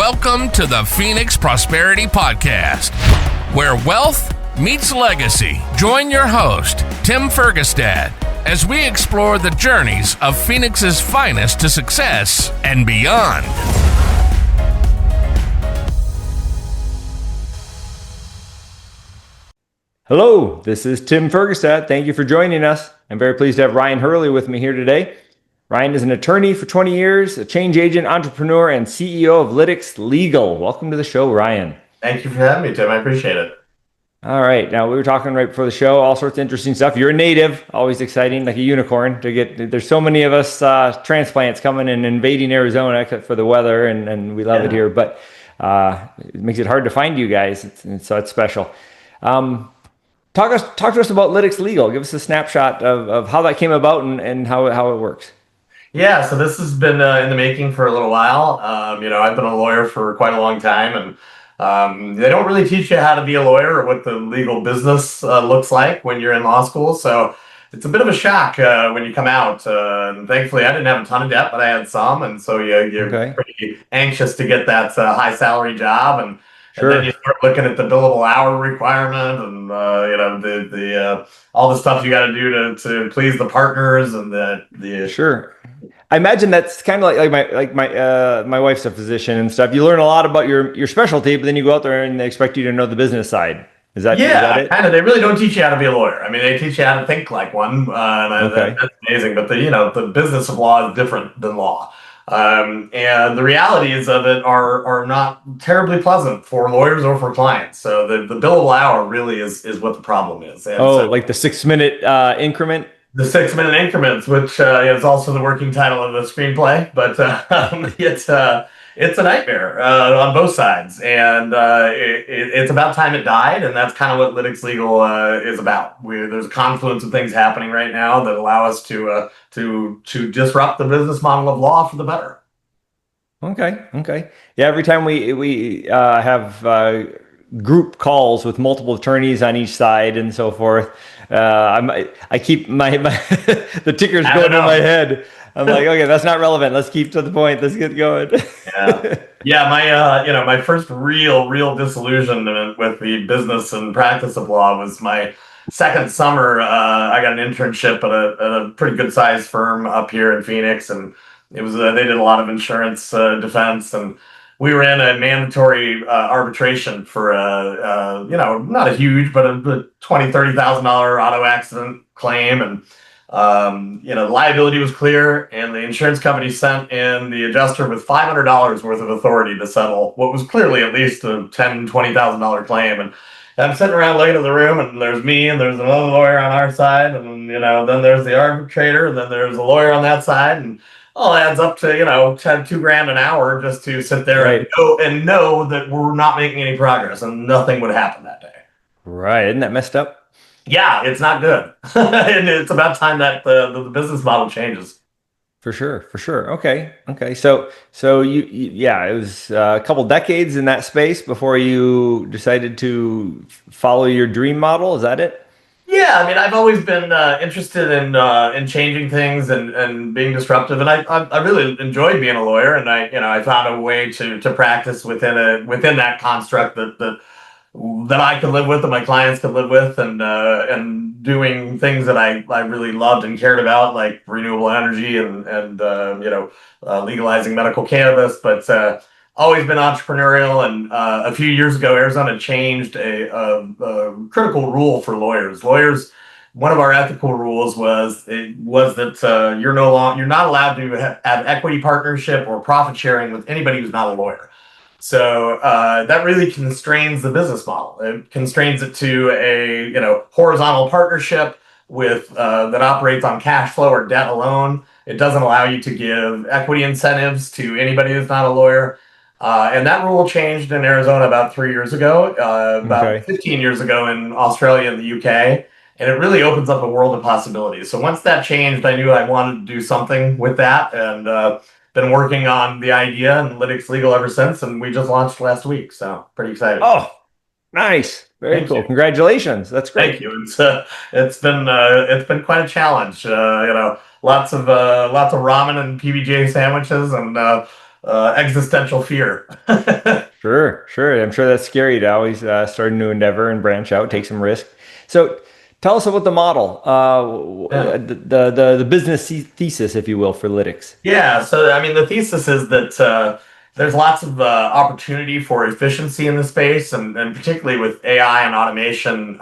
Welcome to the Phoenix Prosperity Podcast, where wealth meets legacy. Join your host, Tim Fergestad, as we explore the journeys of Phoenix's finest to success and beyond. Hello, this is Tim Fergestad. Thank you for joining us. I'm very pleased to have Ryan Hurley with me here today. Ryan is an attorney for 20 years, a change agent, entrepreneur, and CEO of Lytics Legal. Welcome to the show, Ryan. Thank you for having me, Tim. I appreciate it. All right. Now, we were talking right before the show, all sorts of interesting stuff. You're a native, always exciting, like a unicorn to get. There's so many of us transplants coming and invading Arizona except for the weather, and we love it here. But it makes it hard to find you guys, so it's special. Talk to us about Lytics Legal. Give us a snapshot of how that came about and how it works. Yeah, so this has been in the making for a little while. I've been a lawyer for quite a long time, and they don't really teach you how to be a lawyer or what the legal business looks like when you're in law school. So it's a bit of a shock when you come out. And thankfully, I didn't have a ton of debt, but I had some, and so you're pretty anxious to get that high salary job, and then you start looking at the billable hour requirement, and the all the stuff you got to do to please the partners, and the Sure. I imagine that's kind of like my wife's a physician and stuff. You learn a lot about your specialty, but then you go out there and they expect you to know the business side. Is that it? Kind of. They really don't teach you how to be a lawyer. I mean, they teach you how to think like one, and that's amazing. But the business of law is different than law. And the realities of it are not terribly pleasant for lawyers or for clients. So the billable hour really is what the problem is. And like the 6-minute increment? The 6-minute increments, which is also the working title of the screenplay, but it's a nightmare on both sides, and it's about time it died, and that's kind of what Lytics Legal is about. There's a confluence of things happening right now that allow us to disrupt the business model of law for the better. Okay. Yeah, every time we have group calls with multiple attorneys on each side and so forth, I keep my the tickers going in my head. I'm like, okay, that's not relevant. Let's keep to the point. Let's get going. My first real disillusionment with the business and practice of law was my second summer. I got an internship at a pretty good sized firm up here in Phoenix, and it was they did a lot of insurance defense, and we were in a mandatory arbitration for not a huge, but a $20,000-$30,000 auto accident claim, and the liability was clear, and the insurance company sent in the adjuster with $500 worth of authority to settle what was clearly at least a $10,000-$20,000 claim. And I'm sitting around looking at the room, and there's me, and there's another lawyer on our side, and then there's the arbitrator, and then there's a lawyer on that side, and all adds up to $2,000 an hour just to sit there and know that we're not making any progress, and nothing would happen that day. Right? Isn't that messed up? Yeah, it's not good. And it's about time that the business model changes. For sure. Okay. So it was a couple decades in that space before you decided to follow your dream model. Is that it? Yeah, I mean, I've always been interested in changing things and being disruptive, and I really enjoyed being a lawyer, and I found a way to practice within that construct that I could live with, and my clients could live with, and doing things that I really loved and cared about, like renewable energy and legalizing medical cannabis, but always been entrepreneurial. And a few years ago, Arizona changed a critical rule for lawyers. One of our ethical rules was that you're not allowed to have equity partnership or profit sharing with anybody who's not a lawyer. So that really constrains the business model. It constrains it to a horizontal partnership with that operates on cash flow or debt alone. It doesn't allow you to give equity incentives to anybody who's not a lawyer. And that rule changed in Arizona about 3 years ago, about 15 years ago in Australia and the UK. And it really opens up a world of possibilities. So once that changed, I knew I wanted to do something with that, and been working on the idea and Lytics Legal ever since, and we just launched last week, so pretty excited. Oh, nice, very cool! Congratulations, that's great. Thank you. It's been quite a challenge. Lots of ramen and PBJ sandwiches, and existential fear. Sure, sure. I'm sure that's scary to always start a new endeavor and branch out, take some risk. So, tell us about the model, Yeah. the business thesis, if you will, for Lytics. Yeah, so I mean, the thesis is that there's lots of opportunity for efficiency in the space, and particularly with AI and automation,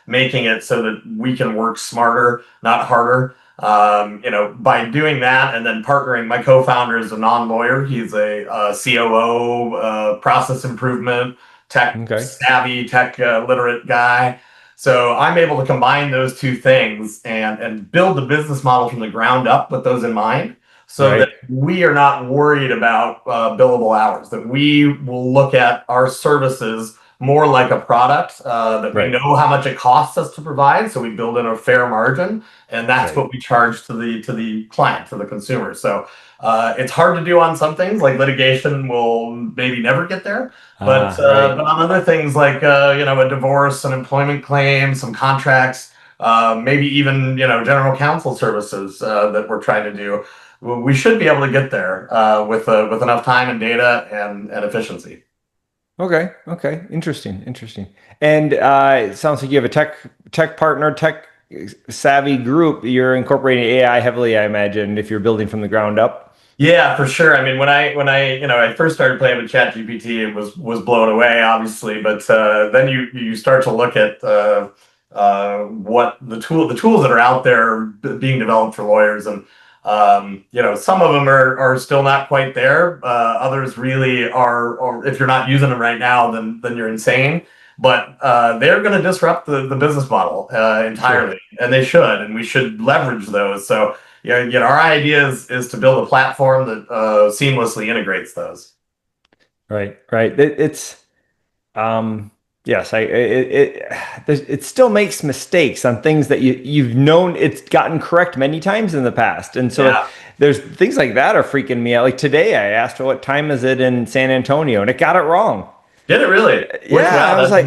making it so that we can work smarter, not harder. By doing that, and then partnering. My co-founder is a non-lawyer. He's a, COO, process improvement, tech Okay. savvy, tech literate guy. So I'm able to combine those two things and build the business model from the ground up with those in mind, so that Right. we are not worried about billable hours, that we will look at our services more like a product, that we Right. know how much it costs us to provide, so we build in a fair margin, and that's Right. what we charge to the client, to the consumer. So it's hard to do on some things, like litigation will maybe never get there, Ah, right. but on other things like a divorce, an employment claim, some contracts, maybe even general counsel services that we're trying to do, we should be able to get there with enough time and data and efficiency. Okay. Okay. Interesting. Interesting. And it sounds like you have a tech partner, tech savvy group. You're incorporating AI heavily, I imagine, if you're building from the ground up. Yeah, for sure. I mean, when I first started playing with ChatGPT, it was blown away, obviously. But then you start to look at what the tools that are out there being developed for lawyers, and some of them are still not quite there. Others really are, or if you're not using them right now, then you're insane. But they're going to disrupt the business model Sure. entirely, and they should, and we should leverage those. So yeah, our idea is to build a platform that seamlessly integrates those. Right. Right. It's yes, it still makes mistakes on things that you've known it's gotten correct many times in the past. And so Yeah. there's things like that are freaking me out. Like today I asked what time is it in San Antonio and it got it wrong. Did it really? Yeah, Wow, I was that's like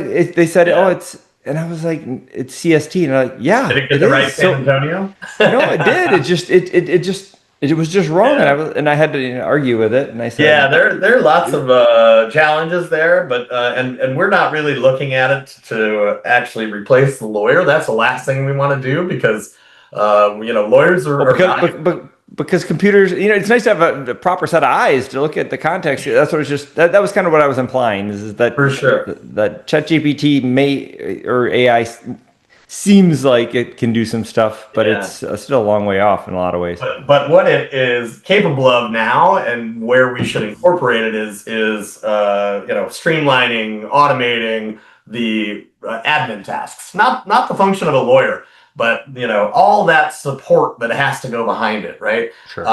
interesting. they said, "Oh, Yeah. it's," and I was like, "It's CST." And I'm like, "Yeah, Did it get it the is." right San So Antonio? no, it did. It was just wrong, and Yeah. I had to argue with it, and I Yeah, said, there are lots of challenges there, but and we're not really looking at it to actually replace the lawyer. That's the last thing we want to do, because lawyers "Well, are valuable. because computers, it's nice to have a proper set of eyes to look at the context." That's what it's just that was kind of what I was implying is that For sure. that ChatGPT may or AI seems like it can do some stuff, but Yeah. it's still a long way off in a lot of ways. But what it is capable of now, and where we should incorporate it, is streamlining, automating the admin tasks. Not the function of a lawyer, but all that support that has to go behind it, right? Sure.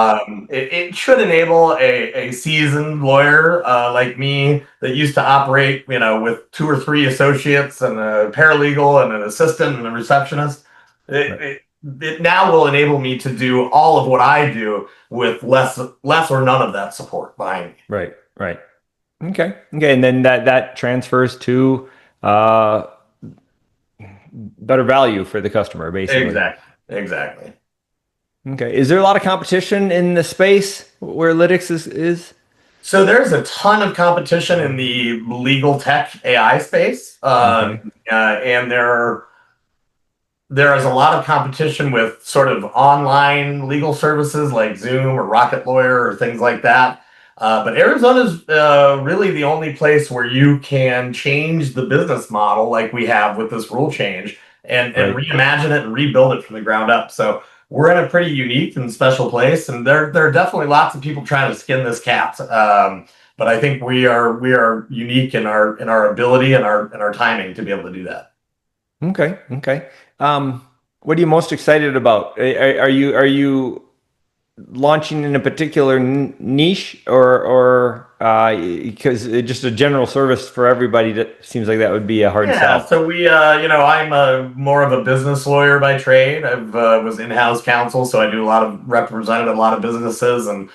It should enable a seasoned lawyer like me, that used to operate with two or three associates and a paralegal and an assistant and a receptionist. Right. It now will enable me to do all of what I do with less or none of that support behind me. Right. Right. Okay. Okay. And then that transfers to uh, better value for the customer, basically. Exactly. Okay. Is there a lot of competition in the space where Lytics is? So there's a ton of competition in the legal tech AI space, Okay. and there is a lot of competition with sort of online legal services like Zoom or Rocket Lawyer or things like that. But Arizona is really the only place where you can change the business model like we have with this rule change, and Right. reimagine it and rebuild it from the ground up. So we're in a pretty unique and special place, and there are definitely lots of people trying to skin this cat. But I think we are unique in our ability and our timing to be able to do that. Okay. Okay. What are you most excited about? Are you launching in a particular niche or because just a general service for everybody that seems like that would be a hard Yeah, sell? so I'm more of a business lawyer by trade. I've was in-house counsel, so I do represented a lot of businesses, and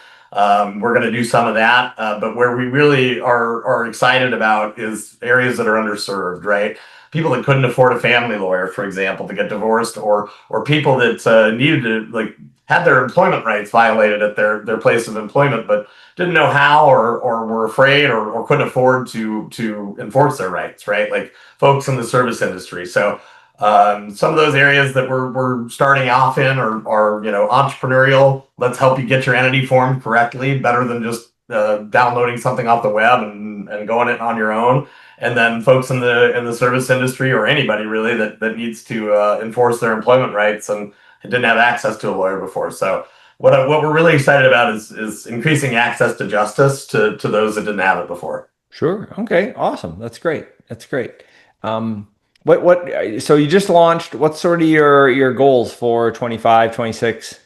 we're going to do some of that. But where we really are excited about is areas that are underserved, right? People that couldn't afford a family lawyer, for example, to get divorced, or people that needed to had their employment rights violated at their place of employment, but didn't know how, or were afraid, or couldn't afford to enforce their rights, right? Like folks in the service industry. So some of those areas that we're starting off in are entrepreneurial. Let's help you get your entity formed correctly, better than just downloading something off the web and going it on your own. And then folks in the service industry, or anybody really that needs to enforce their employment rights and didn't have access to a lawyer before. So what we're really excited about is increasing access to justice to those that didn't have it before. Sure. Okay. Awesome. That's great. That's great. So you just launched, what's sort of your goals for 25, 26?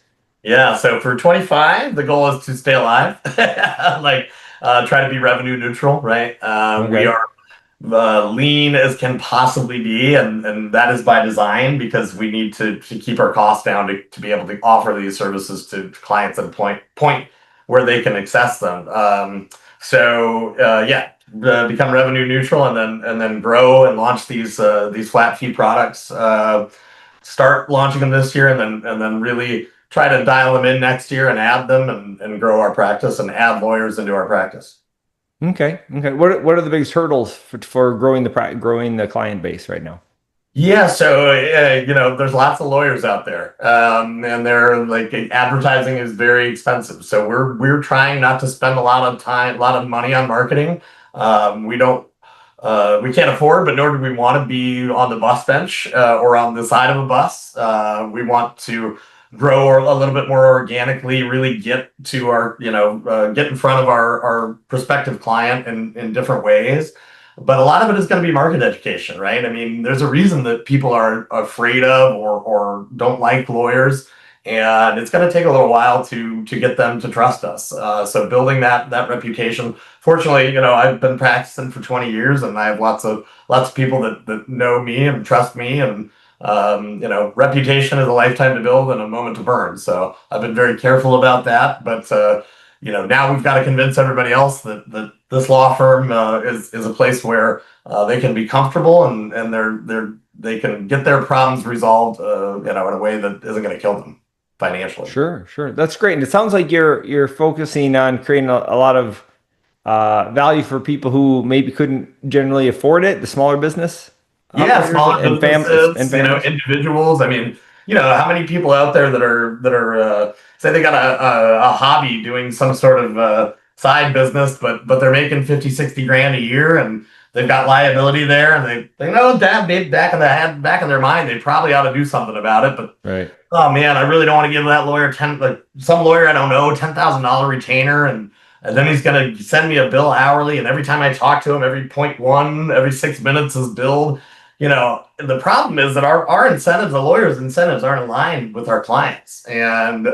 Yeah, so for 25, the goal is to stay alive, like try to be revenue neutral, right? We Okay. are lean as can possibly be, and that is by design, because we need to keep our costs down to be able to offer these services to clients at a point where they can access them. Yeah, become revenue neutral, and then grow and launch these flat fee products. Start launching them this year, and then really try to dial them in next year and add them, and grow our practice and add lawyers into our practice. Okay. Okay. What are the biggest hurdles for growing the client base right now? Yeah, so there's lots of lawyers out there, and they're like, advertising is very expensive. So we're trying not to spend a lot of time, a lot of money on marketing. We don't, we can't afford, but nor do we want to be on the bus bench or on the side of a bus. We want to grow a little bit more organically, really get to our, get in front of our prospective client in different ways. But a lot of it is going to be market education, right? I mean, there's a reason that people are afraid of or don't like lawyers, and it's going to take a little while to get them to trust us. So building that reputation. Fortunately, I've been practicing for 20 years, and I have lots of people that know me and trust me, and reputation is a lifetime to build and a moment to burn. So I've been very careful about that, but now we've got to convince everybody else that this law firm is a place where they can be comfortable, and they can get their problems resolved, in a way that isn't going to kill them financially. Sure, sure. That's great. And it sounds like you're focusing on creating a lot of value for people who maybe couldn't generally afford it, the smaller business Yeah, operators smaller and businesses, families. individuals. I mean, how many people out there that are say they got a hobby doing some sort of side business, but they're making 50, 60 grand a year, and they've got liability there, and they know that back in their mind, they probably ought to do something about it. But Right. oh man, I really don't want to give that lawyer some lawyer I don't know, $10,000 retainer, and then he's gonna send me a bill hourly, and every time I talk to him, every 6 minutes is billed. The problem is that our incentives, the lawyers' incentives, aren't aligned with our clients. And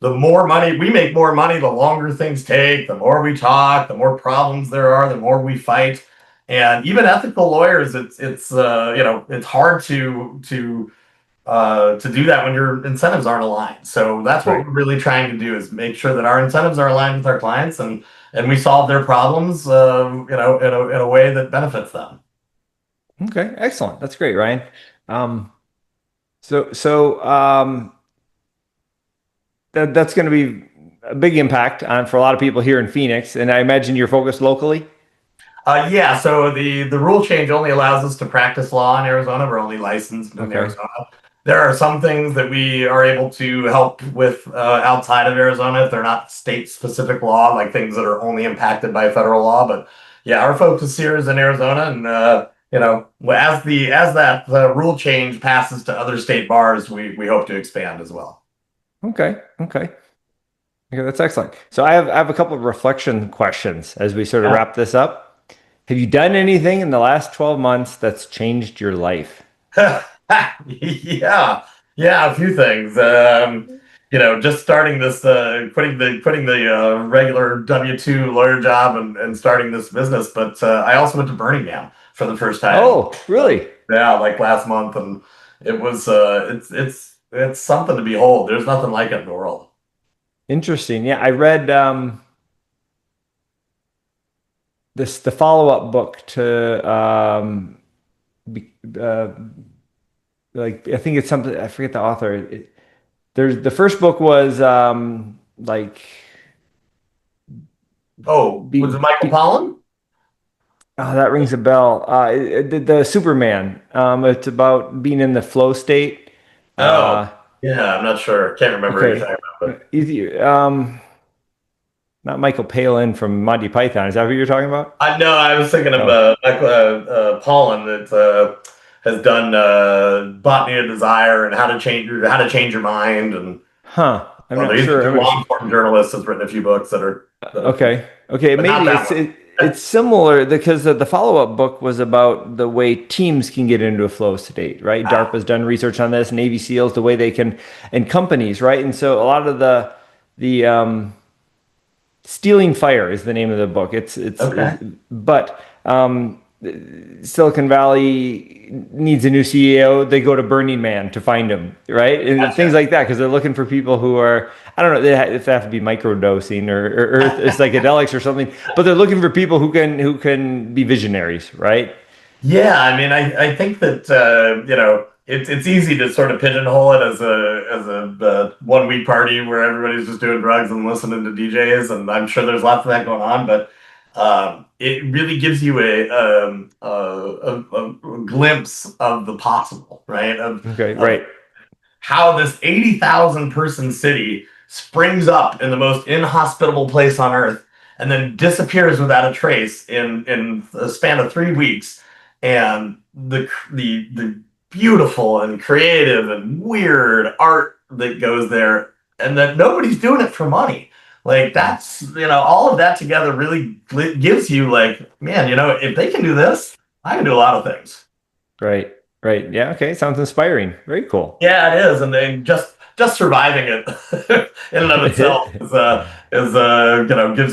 the more money we make, more money, the longer things take, the more we talk, the more problems there are, the more we fight. And even ethical lawyers, it's hard to do that when your incentives aren't aligned. So that's what Right. we're really trying to do, is make sure that our incentives are aligned with our clients, and we solve their problems, in a way that benefits them. Okay. Excellent. That's great, Ryan. Um, so that's going to be a big impact for a lot of people here in Phoenix, and I imagine you're focused locally. Yeah, so the rule change only allows us to practice law in Arizona. We're only licensed in Okay. Arizona. There are some things that we are able to help with outside of Arizona if they're not state-specific law, like things that are only impacted by federal law. But yeah, our focus here is in Arizona, and as that rule change passes to other state bars, we hope to expand as well. Okay. Okay. Okay. That's excellent. So I have a couple of reflection questions as we sort of Yeah. wrap this up. Have you done anything in the last 12 months that's changed your life? Yeah, yeah, a few things. Just starting this, quitting the regular W-2 lawyer job, and starting this business. But I also went to Burning Man for the first time. Oh, really? Yeah, like last month, and it was it's something to behold. There's nothing like it in the world. Interesting. Yeah, I read the follow-up book to be, like I think it's something, I forget the author. There's the first book was like Oh, was it be, Michael be, Pollan? oh, that rings a bell. The Superman. It's about being in the flow state. Oh, Uh, yeah, I'm not sure. Can't remember what you're okay. talking about. Easy. Not Michael Palin from Monty Python. Is that who you're talking about? No, I was thinking of No. Michael Pollan that has done Botany of Desire and how to change your mind, and Huh. I'm not he's sure. a I'm not long sure. form journalist, has written a few books Okay. Okay. but not Maybe that one. it's similar because the follow-up book was about the way teams can get into a flow state, right? Ah, DARPA's done research on this, Navy SEALs, the way they can, and companies, right? And so a lot of the Stealing Fire is the name of the book. okay. But Silicon Valley needs a new CEO. They go to Burning Man to find him, right? And things Gotcha. like that because they're looking for people who are, I don't know if they have to be microdosing or psychedelics or something, but they're looking for people who can be visionaries, right? Yeah, I mean, I think that it's easy to sort of pigeonhole it as a 1 week party where everybody's just doing drugs and listening to DJs, and I'm sure there's lots of that going on, but it really gives you a glimpse of the possible, right? Okay, Of right, how this 80,000 person city springs up in the most inhospitable place on earth and then disappears without a trace in a span of 3 weeks. And the beautiful and creative and weird art that goes there, and that nobody's doing it for money. Like that's, all of that together really gives you like, man, if they can do this, I can do a lot of things. right, right. Yeah, okay, sounds inspiring. Very cool. Yeah, it is, and then just surviving it in and of itself gives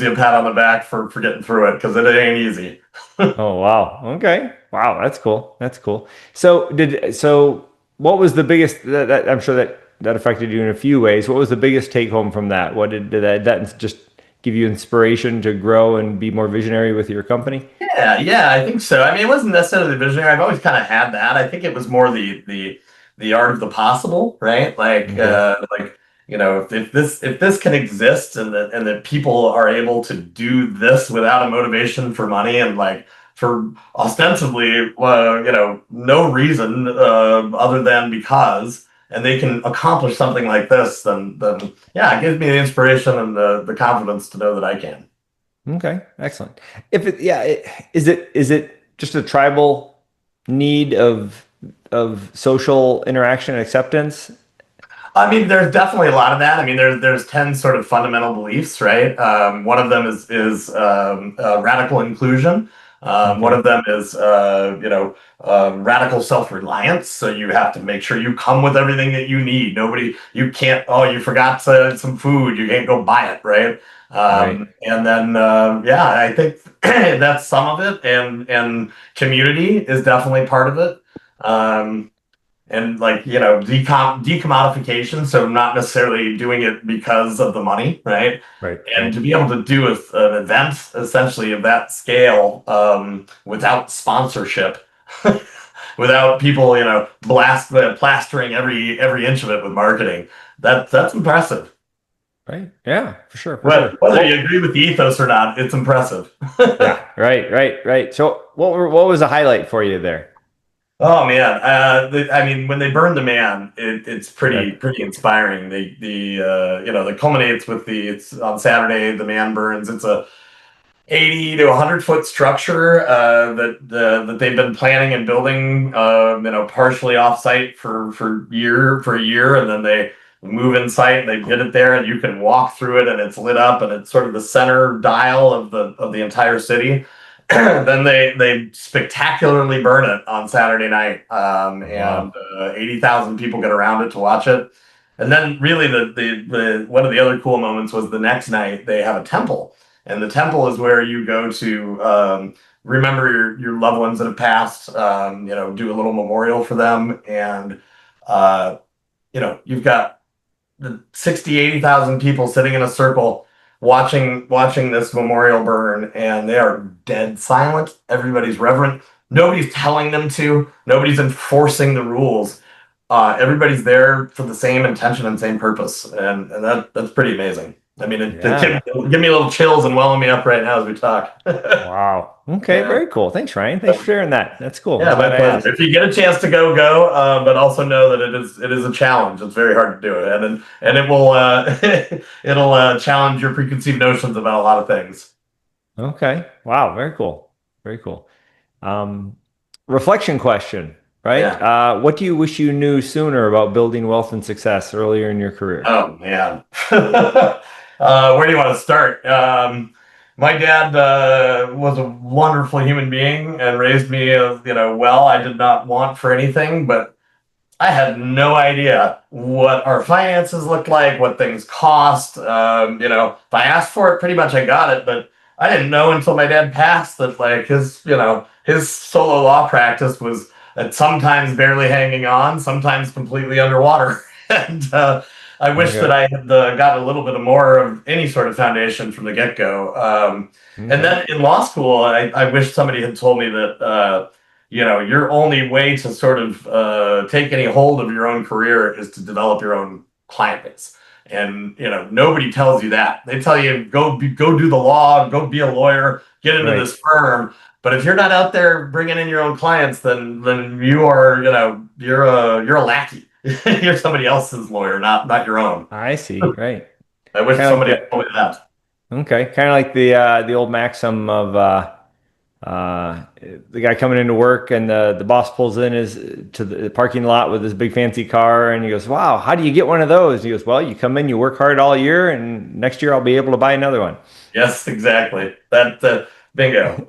you a pat on the back for getting through it because it ain't easy. Oh wow. Okay. Wow, that's cool. That's cool. So what was the biggest that I'm sure that affected you in a few ways. What was the biggest take home from that? What did that just give you inspiration to grow and be more visionary with your company? Yeah, I think so. I mean, it wasn't necessarily the visionary. I've always kind of had that. I think it was more the art of the possible, right? Okay. If this can exist and that people are able to do this without a motivation for money and like for ostensibly no reason other than because, and they can accomplish something like this, then yeah, it gives me the inspiration and the confidence to know that I can. Okay. Excellent. If it yeah, is it just a tribal need of social interaction and acceptance? I mean, there's definitely a lot of that. I mean, there's 10 sort of fundamental beliefs, right? One of them is radical inclusion. One Okay. of them is radical self-reliance. So you have to make sure you come with everything that you need. You can't. Oh, you forgot some food. You can't go buy it, right? Right. And then yeah, I think that's some of it, and community is definitely part of it. And like decommodification, so not necessarily doing it because of the money, right? Right. And Right. to be able to do an event essentially of that scale without sponsorship, without people plastering every inch of it with marketing, that's impressive. Right. Yeah, for sure, for But sure. whether you Well, agree with the ethos or not, it's impressive. yeah, right, right, right. So what was the highlight for you there? Oh man, I mean, when they burn the man, it's Okay. pretty inspiring. The culminates with it's on Saturday. The man burns. It's a 80 to 100 foot structure that they've been planning and building, partially off site for a year, and then they move in site and they get it there, and you can walk through it, and it's lit up, and it's sort of the center dial of the entire city. Then they spectacularly burn it on Saturday night, and Wow. 80,000 people get around it to watch it. And then really the one of the other cool moments was the next night they have a temple, and the temple is where you go to remember your loved ones that have passed, do a little memorial for them, and uh, you've got the 60, 80,000 people sitting in a circle watching this memorial burn, and they are dead silent. Everybody's reverent. Nobody's telling them to. Nobody's enforcing the rules. everybody's there for the same intention and same purpose, and that's pretty amazing. I mean, it give me a little chills and welling me up right now as we talk. Wow. Okay, very cool. Thanks, Ryan. Thanks for sharing that. That's cool. Yeah, my pleasure. If you get a chance to go, but also know that it is a challenge. It's very hard to do it, and it will it'll challenge your preconceived notions about a lot of things. Okay. Wow. Very cool. Very cool. Reflection question, right? Yeah. What do you wish you knew sooner about building wealth and success earlier in your career? Oh man. Where do you want to start? My dad was a wonderful human being and raised me as, well. I did not want for anything, but I had no idea what our finances looked like, what things cost. If I asked for it, pretty much I got it, but I didn't know until my dad passed that like his solo law practice was sometimes barely hanging on, sometimes completely underwater. And I wish that I had got a little bit more of any sort of foundation from the get-go. And then in law school, I wish somebody had told me that, your only way to sort of take any hold of your own career is to develop your own client base. And, nobody tells you that. They tell you, go do the law, go be a lawyer, get into this firm. But if you're not out there bringing in your own clients, then you are, you're a lackey. You're somebody else's lawyer, not your own. I see. Right. I wish somebody had told me that. Okay. Kind of like the old maxim of the guy coming into work and the boss pulls in to the parking lot with his big fancy car and he goes, "Wow, how do you get one of those?" He goes, "Well, you come in, you work hard all year, and next year I'll be able to buy another one." Yes, exactly. That bingo.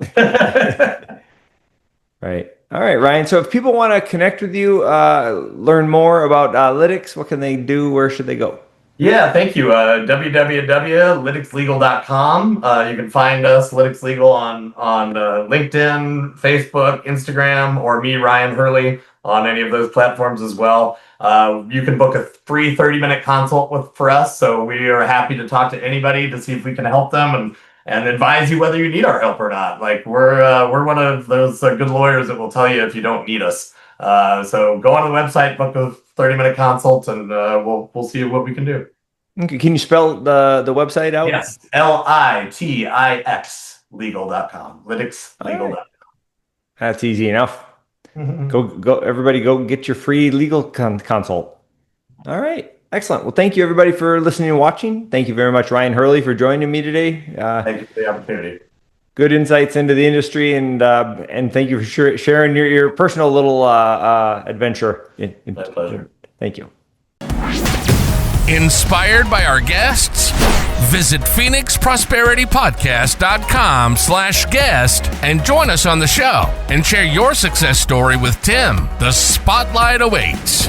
Right. All right, Ryan. So if people want to connect with you, learn more about Lytics, what can they do? Where should they go? Yeah, thank you. www.lyticslegal.com. You can find us, Lytics Legal, on LinkedIn, Facebook, Instagram, or me, Ryan Hurley, on any of those platforms as well. You can book a free 30-minute consult for us. So we are happy to talk to anybody to see if we can help them and advise you whether you need our help or not. Like we're one of those good lawyers that will tell you if you don't need us. So go on the website, book a 30-minute consult, and we'll see what we can do. Okay. Can you spell the website out? Yes, LITIX legal.com. Lytics Legal. Right. That's easy enough. Go everybody go get your free legal consult. All right. Excellent. Well, thank you everybody for listening and watching. Thank you very much, Ryan Hurley, for joining me today. Thank you for the opportunity. Good insights into the industry, and thank you for sharing your personal little adventure. My pleasure. Thank you. Inspired by our guests? Visit phoenixprosperitypodcast.com/guest and join us on the show and share your success story with Tim. The spotlight awaits.